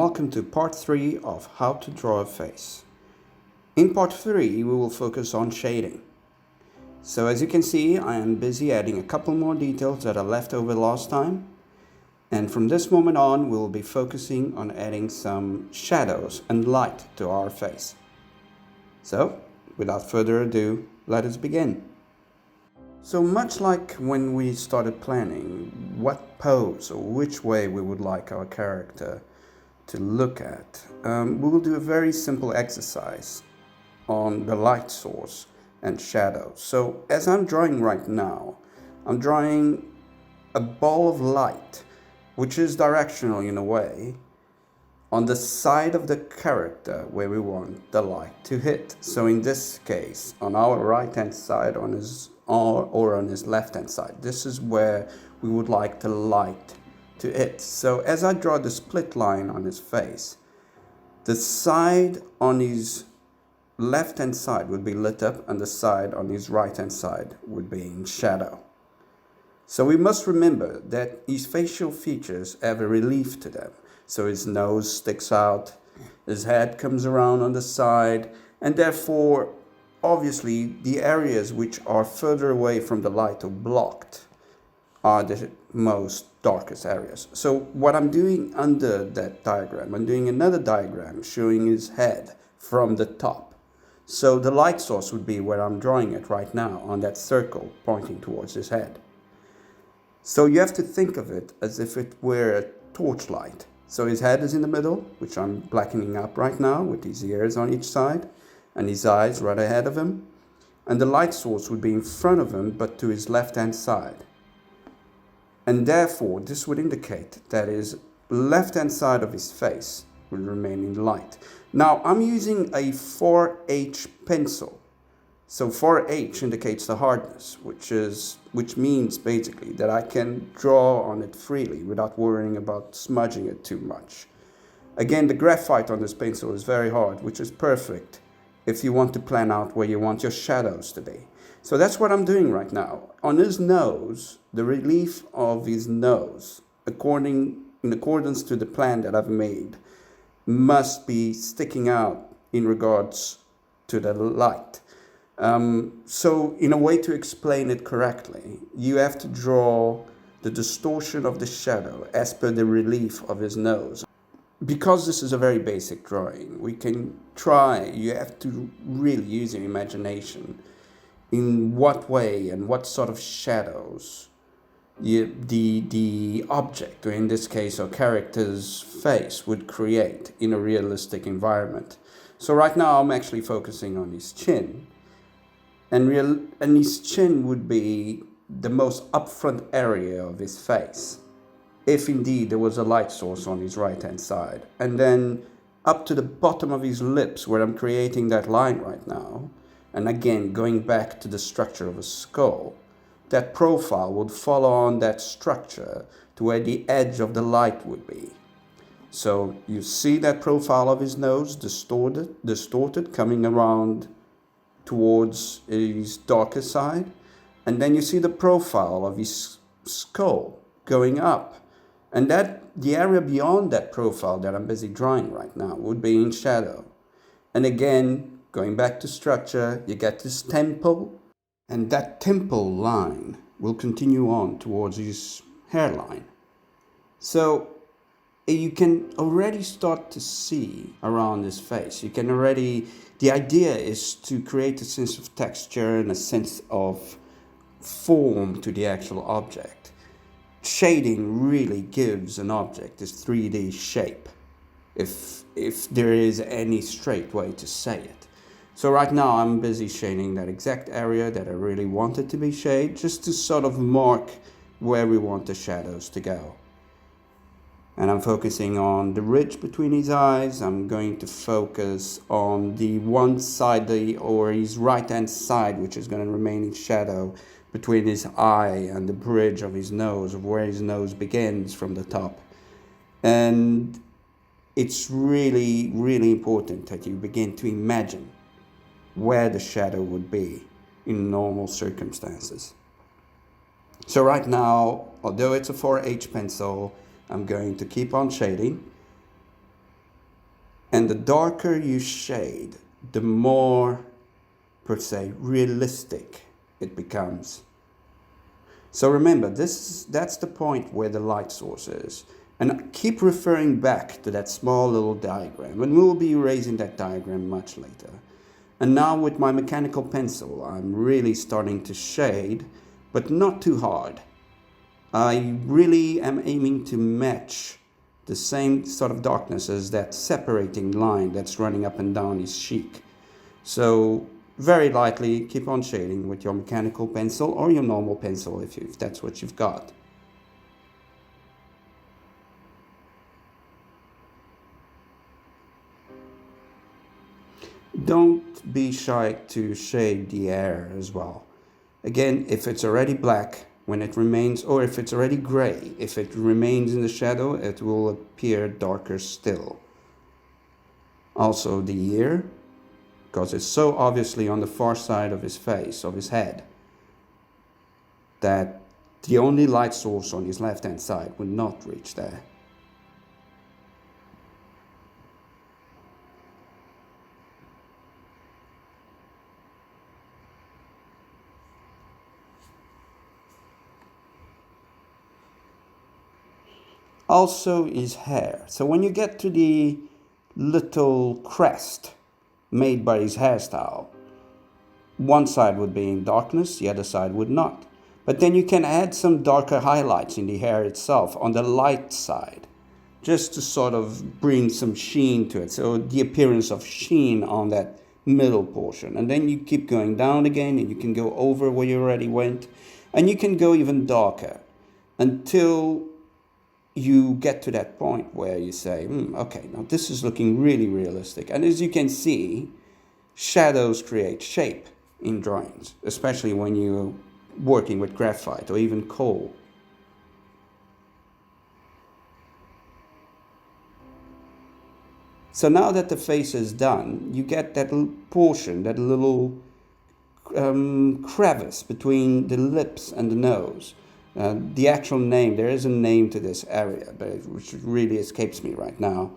welcome to part 3 of how to draw a face. In part 3 we will focus on shading. So as you can see, I am busy adding a couple more details that are left over last time, and from this moment on we will be focusing on adding some shadows and light to our face. So without further ado, let us begin. So much like when we started planning what pose or which way we would like our character to look at, we will do a very simple exercise on the light source and shadow. So as I'm drawing right now, I'm drawing a ball of light, which is directional in a way, on the side of the character where we want the light to hit. So in this case, on our right hand side, on his or on his left hand side, this is where we would like the light to hit. So as I draw the split line on his face, the side on his left hand side would be lit up and the side on his right hand side would be in shadow. So we must remember that his facial features have a relief to them. So his nose sticks out, his head comes around on the side, and therefore obviously the areas which are further away from the light or blocked are the most darkest areas. So what I'm doing under that diagram, I'm doing another diagram showing his head from the top. So the light source would be where I'm drawing it right now, on that circle pointing towards his head. So you have to think of it as if it were a torchlight. So his head is in the middle, which I'm blackening up right now with his ears on each side and his eyes right ahead of him. And the light source would be in front of him, but to his left-hand side. And therefore, this would indicate that his left-hand side of his face will remain in light. Now, I'm using a 4H pencil. So 4H indicates the hardness, which means basically that I can draw on it freely without worrying about smudging it too much. Again, the graphite on this pencil is very hard, which is perfect if you want to plan out where you want your shadows to be. So that's what I'm doing right now. On his nose, the relief of his nose, in accordance to the plan that I've made, must be sticking out in regards to the light. So in a way to explain it correctly, you have to draw the distortion of the shadow as per the relief of his nose. Because this is a very basic drawing, you have to really use your imagination in what way and what sort of shadows the object, or in this case our character's face, would create in a realistic environment. So right now I'm actually focusing on his chin. And his chin would be the most upfront area of his face, if indeed there was a light source on his right hand side. And then up to the bottom of his lips, where I'm creating that line right now, and again going back to the structure of a skull, that profile would follow on that structure to where the edge of the light would be. So you see that profile of his nose distorted coming around towards his darker side, and then you see the profile of his skull going up, and that the area beyond that profile that I'm busy drawing right now would be in shadow. And again, going back to structure, you get this temple, and that temple line will continue on towards his hairline. So you can already start to see around his face. The idea is to create a sense of texture and a sense of form to the actual object. Shading really gives an object this 3D shape, if there is any straight way to say it. So right now I'm busy shading that exact area that I really wanted to be shaded, just to sort of mark where we want the shadows to go. And I'm focusing on the ridge between his eyes. I'm going to focus on the one side, or his right hand side, which is going to remain in shadow between his eye and the bridge of his nose, of where his nose begins from the top. And it's really, really important that you begin to imagine where the shadow would be in normal circumstances. So right now, although it's a 4H pencil, I'm going to keep on shading. And the darker you shade, the more, per se, realistic it becomes. So remember, that's the point where the light source is. And keep referring back to that small little diagram, and we'll be erasing that diagram much later. And now with my mechanical pencil, I'm really starting to shade, but not too hard. I really am aiming to match the same sort of darkness as that separating line that's running up and down his cheek. So very lightly keep on shading with your mechanical pencil or your normal pencil if that's what you've got. Don't be shy to shade the hair as well. Again, if it's already black, when it remains, or if it's already gray, if it remains in the shadow, it will appear darker still. Also the ear, because it's so obviously on the far side of his face, of his head, that the only light source on his left-hand side would not reach there. Also his hair. So when you get to the little crest made by his hairstyle, one side would be in darkness, the other side would not. But then you can add some darker highlights in the hair itself on the light side, just to sort of bring some sheen to it. So the appearance of sheen on that middle portion. And then you keep going down again, and you can go over where you already went, and you can go even darker until you get to that point where you say, okay, now this is looking really realistic. And as you can see, shadows create shape in drawings, especially when you're working with graphite or even coal. So now that the face is done, you get that little portion, that little crevice between the lips and the nose. The actual name, there is a name to this area, which really escapes me right now.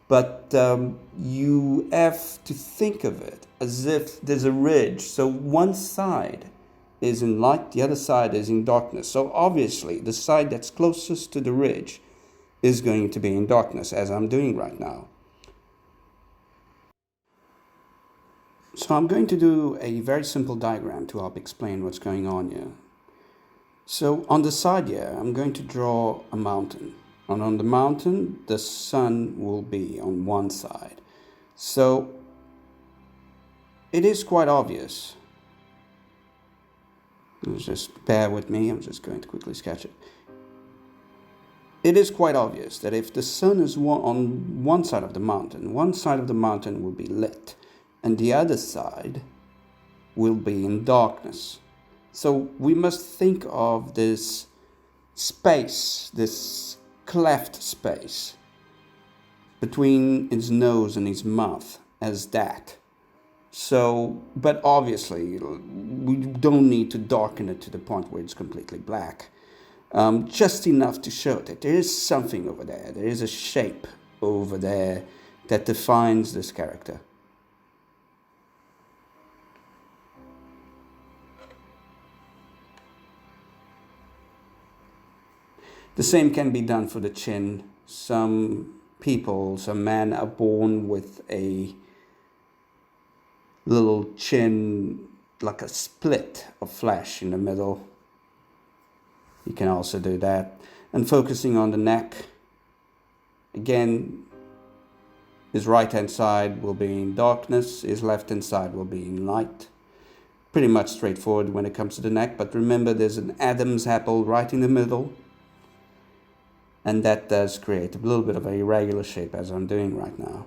But you have to think of it as if there's a ridge. So one side is in light, the other side is in darkness. So obviously the side that's closest to the ridge is going to be in darkness, as I'm doing right now. So I'm going to do a very simple diagram to help explain what's going on here. So on the side here, I'm going to draw a mountain. And on the mountain, the sun will be on one side. So it is quite obvious. Just bear with me, I'm just going to quickly sketch it. It is quite obvious that if the sun is on one side of the mountain will be lit, and the other side will be in darkness. So we must think of this space, this cleft space between his nose and his mouth as that. So, but obviously we don't need to darken it to the point where it's completely black. Just enough to show that there is something over there. There is a shape over there that defines this character. The same can be done for the chin. Some men are born with a little chin, like a split of flesh in the middle. You can also do that. And focusing on the neck, again, his right hand side will be in darkness, his left hand side will be in light. Pretty much straightforward when it comes to the neck, but remember there's an Adam's apple right in the middle. And that does create a little bit of a irregular shape, as I'm doing right now.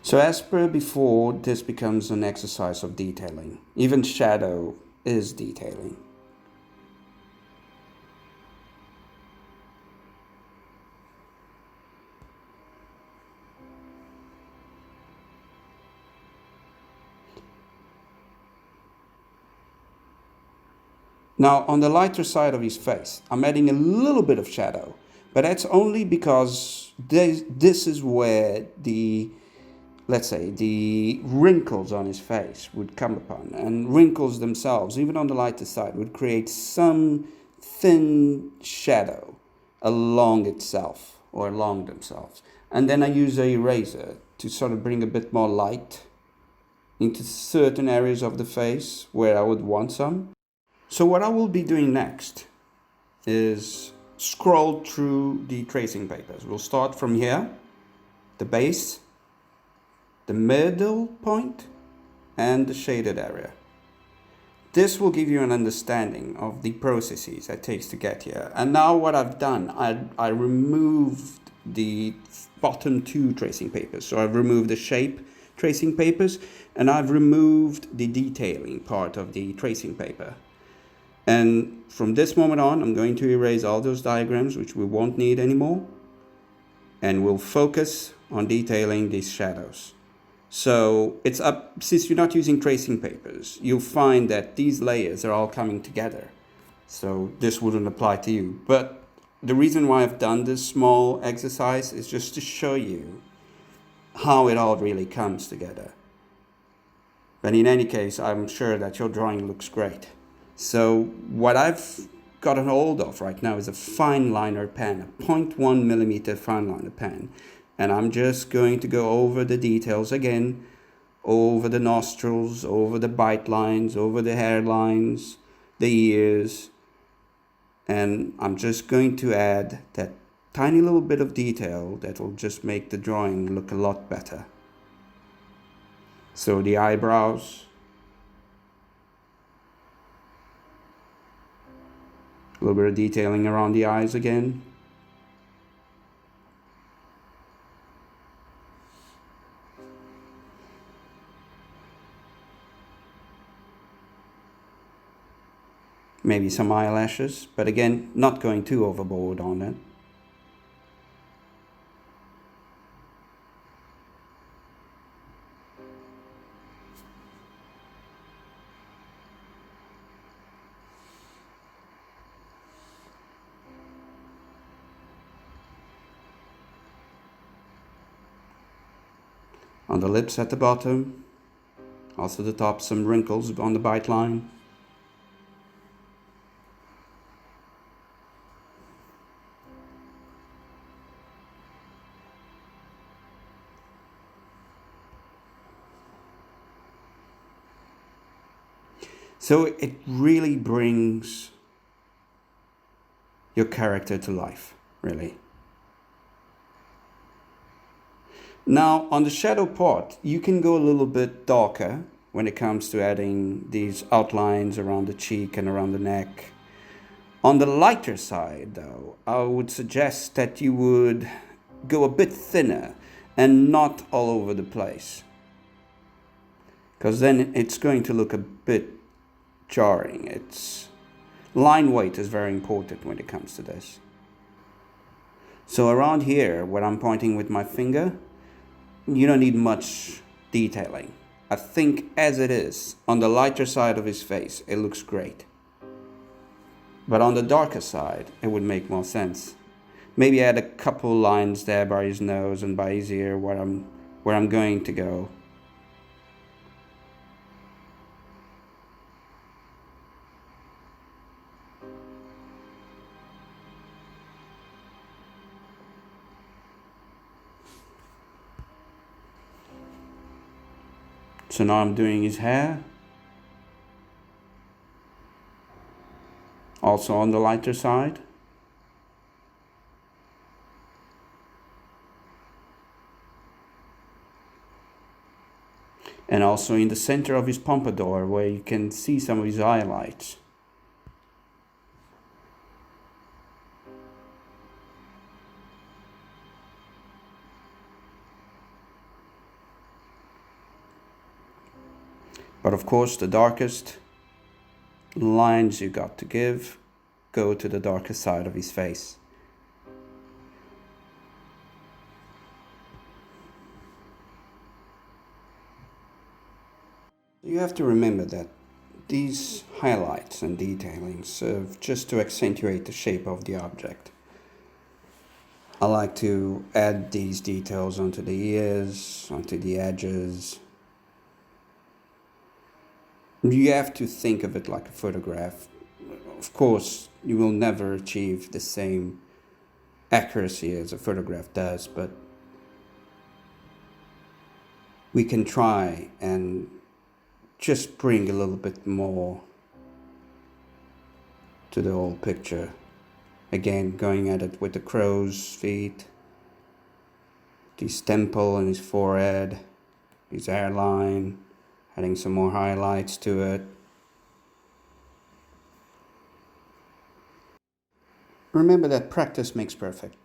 So as per before, this becomes an exercise of detailing. Even shadow is detailing. Now on the lighter side of his face, I'm adding a little bit of shadow, but that's only because this is where the, let's say, the wrinkles on his face would come upon, and wrinkles themselves, even on the lighter side, would create some thin shadow along itself or along themselves. And then I use a eraser to sort of bring a bit more light into certain areas of the face where I would want some. So what I will be doing next is scroll through the tracing papers. We'll start from here, the base, the middle point, and the shaded area. This will give you an understanding of the processes it takes to get here. And now what I've done, I removed the bottom two tracing papers. So I've removed the shape tracing papers, and I've removed the detailing part of the tracing paper. And from this moment on, I'm going to erase all those diagrams, which we won't need anymore, and we'll focus on detailing these shadows. So it's up, since you're not using tracing papers, you'll find that these layers are all coming together. So this wouldn't apply to you. But the reason why I've done this small exercise is just to show you how it all really comes together. But in any case, I'm sure that your drawing looks great. So what I've gotten hold of right now is a Fineliner pen, a 0.1 millimeter Fineliner pen. And I'm just going to go over the details again, over the nostrils, over the bite lines, over the hairlines, the ears. And I'm just going to add that tiny little bit of detail that will just make the drawing look a lot better. So the eyebrows, a little bit of detailing around the eyes again. Maybe some eyelashes, but again, not going too overboard on it. On the lips at the bottom, also the top, some wrinkles on the bite line. So it really brings your character to life, really. Now, on the shadow part, you can go a little bit darker when it comes to adding these outlines around the cheek and around the neck. On the lighter side, though, I would suggest that you would go a bit thinner and not all over the place, because then it's going to look a bit jarring. Line weight is very important when it comes to this. So around here, where I'm pointing with my finger, you don't need much detailing. I think as it is, on the lighter side of his face, it looks great. But on the darker side, it would make more sense. Maybe add a couple lines there by his nose and by his ear where I'm going to go. So now I'm doing his hair. Also on the lighter side. And also in the center of his pompadour, where you can see some of his highlights. But of course, the darkest lines you got to give go to the darkest side of his face. You have to remember that these highlights and detailings serve just to accentuate the shape of the object. I like to add these details onto the ears, onto the edges. You have to think of it like a photograph. Of course, you will never achieve the same accuracy as a photograph does, but we can try and just bring a little bit more to the whole picture. Again, going at it with the crow's feet, his temple and his forehead, his hairline, adding some more highlights to it. Remember that practice makes perfect.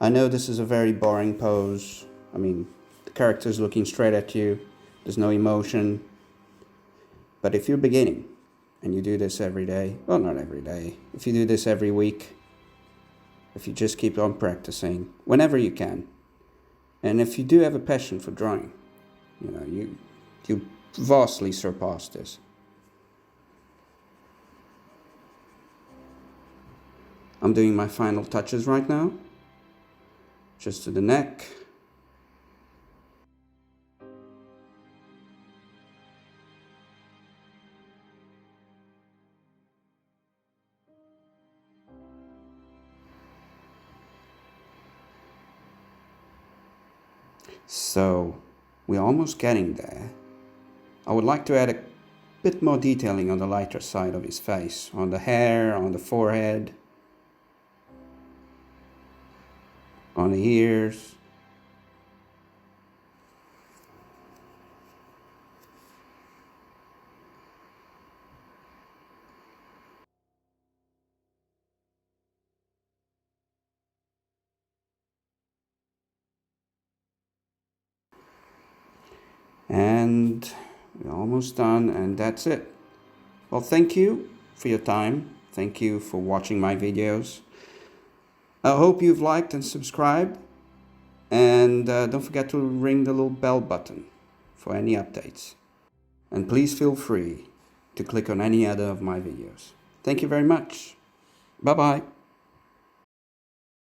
I know this is a very boring pose. I mean, the character's looking straight at you. There's no emotion. But if you're beginning and you do this every day, well, not every day, if you do this every week, if you just keep on practicing whenever you can, and if you do have a passion for drawing, you vastly surpass this. I'm doing my final touches right now, just to the neck. So, we're almost getting there. I would like to add a bit more detailing on the lighter side of his face, on the hair, on the forehead, on the ears. And we're almost done, and that's it. Well, thank you for your time. Thank you for watching my videos. I hope you've liked and subscribed. And don't forget to ring the little bell button for any updates. And please feel free to click on any other of my videos. Thank you very much. Bye-bye.